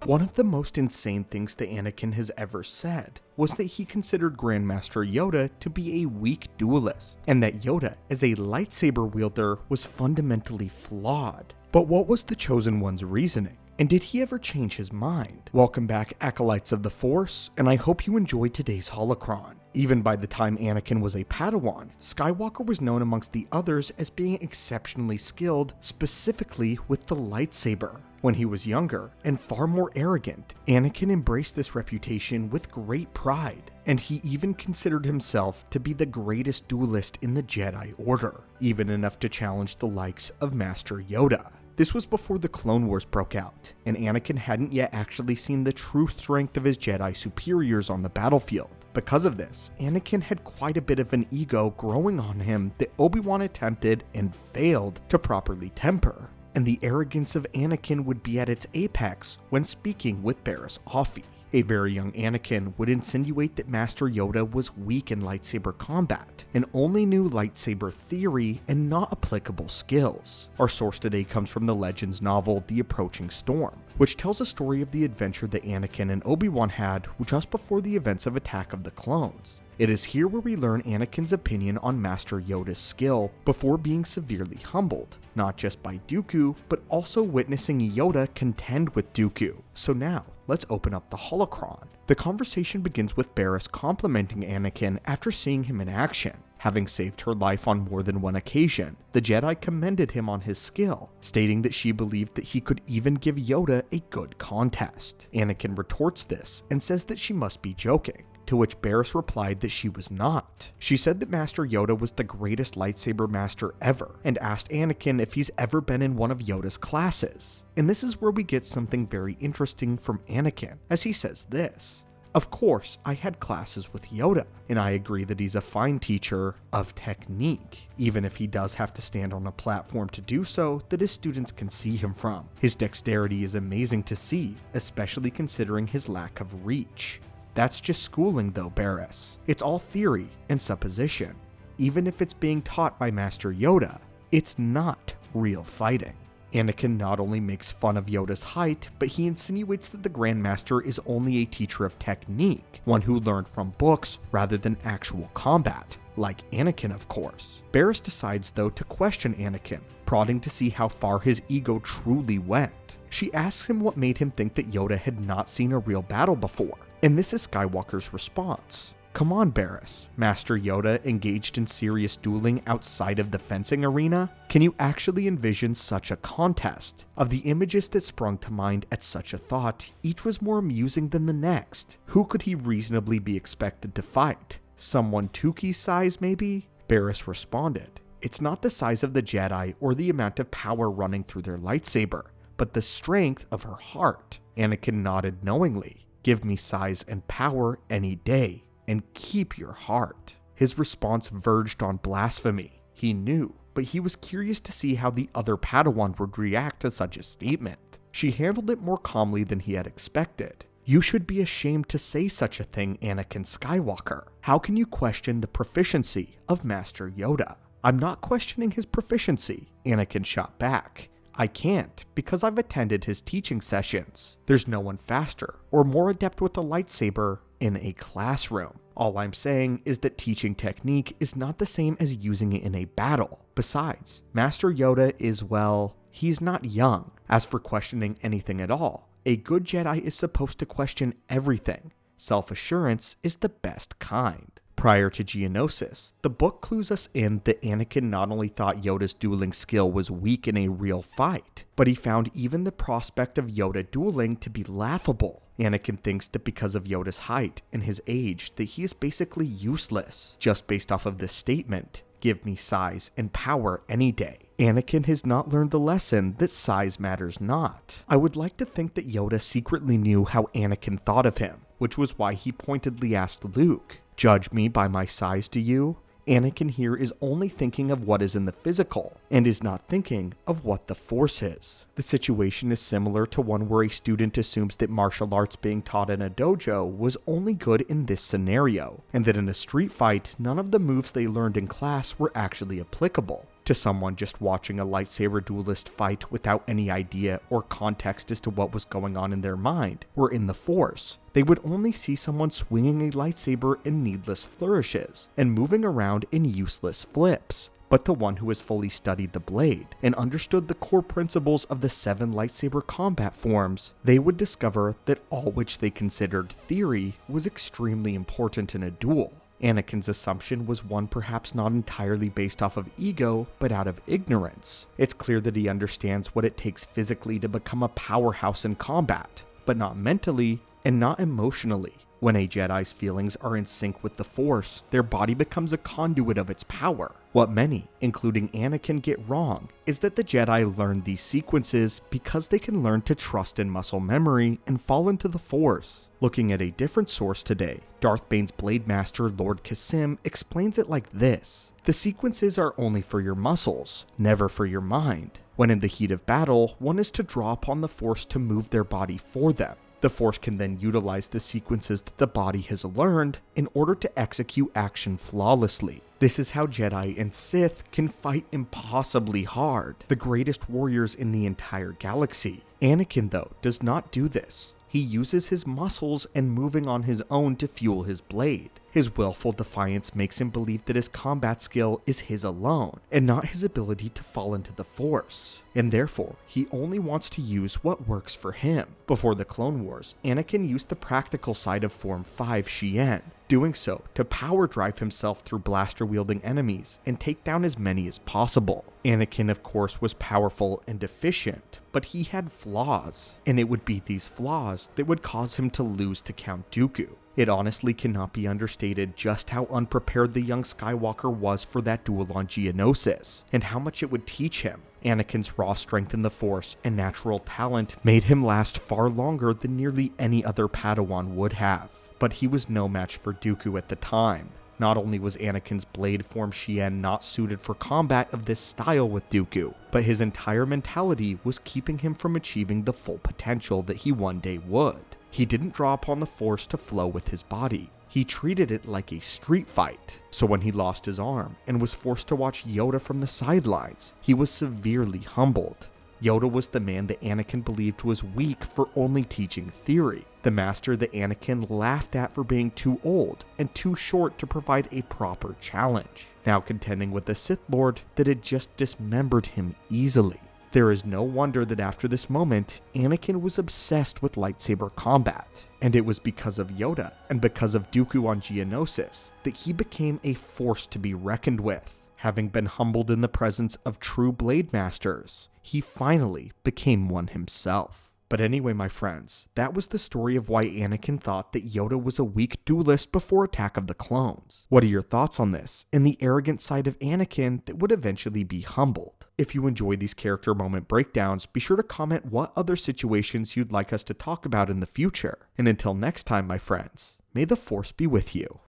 One of the most insane things that Anakin has ever said was that he considered Grandmaster Yoda to be a weak duelist, and that Yoda as a lightsaber wielder was fundamentally flawed. But what was the Chosen One's reasoning? And did he ever change his mind? Welcome back, Acolytes of the Force, and I hope you enjoyed today's holocron. Even by the time Anakin was a Padawan, Skywalker was known amongst the others as being exceptionally skilled, specifically with the lightsaber. When he was younger and far more arrogant, Anakin embraced this reputation with great pride, and he even considered himself to be the greatest duelist in the Jedi Order, even enough to challenge the likes of Master Yoda. This was before the Clone Wars broke out, and Anakin hadn't yet actually seen the true strength of his Jedi superiors on the battlefield. Because of this, Anakin had quite a bit of an ego growing on him that Obi-Wan attempted and failed to properly temper. And the arrogance of Anakin would be at its apex when speaking with Barriss Offee. A very young Anakin would insinuate that Master Yoda was weak in lightsaber combat and only knew lightsaber theory and not applicable skills. Our source today comes from the Legends novel The Approaching Storm, which tells a story of the adventure that Anakin and Obi-Wan had just before the events of Attack of the Clones. It is here where we learn Anakin's opinion on Master Yoda's skill before being severely humbled, not just by Dooku, but also witnessing Yoda contend with Dooku. So now, let's open up the holocron. The conversation begins with Barriss complimenting Anakin after seeing him in action. Having saved her life on more than one occasion, the Jedi commended him on his skill, stating that she believed that he could even give Yoda a good contest. Anakin retorts this and says that she must be joking, to which Barriss replied that she was not. She said that Master Yoda was the greatest lightsaber master ever, and asked Anakin if he's ever been in one of Yoda's classes. And this is where we get something very interesting from Anakin, as he says this: "Of course, I had classes with Yoda, and I agree that he's a fine teacher of technique, even if he does have to stand on a platform to do so that his students can see him from. His dexterity is amazing to see, especially considering his lack of reach. That's just schooling though, Barriss. It's all theory and supposition. Even if it's being taught by Master Yoda, it's not real fighting." Anakin not only makes fun of Yoda's height, but he insinuates that the Grandmaster is only a teacher of technique, one who learned from books rather than actual combat, like Anakin of course. Barriss decides though to question Anakin, prodding to see how far his ego truly went. She asks him what made him think that Yoda had not seen a real battle before, and this is Skywalker's response: "Come on, Barriss. Master Yoda engaged in serious dueling outside of the fencing arena? Can you actually envision such a contest?" Of the images that sprung to mind at such a thought, each was more amusing than the next. Who could he reasonably be expected to fight? Someone Tuki's size, maybe? Barriss responded, "It's not the size of the Jedi or the amount of power running through their lightsaber, but the strength of her heart." Anakin nodded knowingly. "Give me size and power any day, and keep your heart." His response verged on blasphemy. He knew, but he was curious to see how the other Padawan would react to such a statement. She handled it more calmly than he had expected. "You should be ashamed to say such a thing, Anakin Skywalker. How can you question the proficiency of Master Yoda?" "I'm not questioning his proficiency," Anakin shot back. "I can't, because I've attended his teaching sessions. There's no one faster or more adept with a lightsaber in a classroom. All I'm saying is that teaching technique is not the same as using it in a battle. Besides, Master Yoda is, well, he's not young. As for questioning anything at all, a good Jedi is supposed to question everything. Self-assurance is the best kind." Prior to Geonosis, the book clues us in that Anakin not only thought Yoda's dueling skill was weak in a real fight, but he found even the prospect of Yoda dueling to be laughable. Anakin thinks that because of Yoda's height and his age that he is basically useless. Just based off of this statement, "Give me size and power any day." Anakin has not learned the lesson that size matters not. I would like to think that Yoda secretly knew how Anakin thought of him, which was why he pointedly asked Luke, "Judge me by my size, do you?" Anakin here is only thinking of what is in the physical, and is not thinking of what the Force is. The situation is similar to one where a student assumes that martial arts being taught in a dojo was only good in this scenario, and that in a street fight, none of the moves they learned in class were actually applicable. To someone just watching a lightsaber duelist fight without any idea or context as to what was going on in their mind or in the Force, they would only see someone swinging a lightsaber in needless flourishes and moving around in useless flips. But to one who has fully studied the blade and understood the core principles of the 7 lightsaber combat forms, they would discover that all which they considered theory was extremely important in a duel. Anakin's assumption was one perhaps not entirely based off of ego, but out of ignorance. It's clear that he understands what it takes physically to become a powerhouse in combat, but not mentally and not emotionally. When a Jedi's feelings are in sync with the Force, their body becomes a conduit of its power. What many, including Anakin, get wrong is that the Jedi learn these sequences because they can learn to trust in muscle memory and fall into the Force. Looking at a different source today, Darth Bane's Blade Master Lord Kassim explains it like this: the sequences are only for your muscles, never for your mind. When in the heat of battle, one is to draw upon the Force to move their body for them. The Force can then utilize the sequences that the body has learned in order to execute action flawlessly. This is how Jedi and Sith can fight impossibly hard, the greatest warriors in the entire galaxy. Anakin, though, does not do this. He uses his muscles and moving on his own to fuel his blade. His willful defiance makes him believe that his combat skill is his alone, and not his ability to fall into the Force. And therefore, he only wants to use what works for him. Before the Clone Wars, Anakin used the practical side of Form 5 Xi'an, doing so to power drive himself through blaster-wielding enemies and take down as many as possible. Anakin, of course, was powerful and efficient, but he had flaws, and it would be these flaws that would cause him to lose to Count Dooku. It honestly cannot be understated just how unprepared the young Skywalker was for that duel on Geonosis, and how much it would teach him. Anakin's raw strength in the Force and natural talent made him last far longer than nearly any other Padawan would have. But he was no match for Dooku at the time. Not only was Anakin's blade form Xi'an not suited for combat of this style with Dooku, but his entire mentality was keeping him from achieving the full potential that he one day would. He didn't draw upon the Force to flow with his body. He treated it like a street fight. So when he lost his arm and was forced to watch Yoda from the sidelines, he was severely humbled. Yoda was the man that Anakin believed was weak for only teaching theory. The master that Anakin laughed at for being too old and too short to provide a proper challenge. Now contending with the Sith Lord that had just dismembered him easily. There is no wonder that after this moment, Anakin was obsessed with lightsaber combat. And it was because of Yoda and because of Dooku on Geonosis that he became a force to be reckoned with. Having been humbled in the presence of true blade masters, he finally became one himself. But anyway, my friends, that was the story of why Anakin thought that Yoda was a weak duelist before Attack of the Clones. What are your thoughts on this and the arrogant side of Anakin that would eventually be humbled? If you enjoyed these character moment breakdowns, be sure to comment what other situations you'd like us to talk about in the future. And until next time, my friends, may the Force be with you.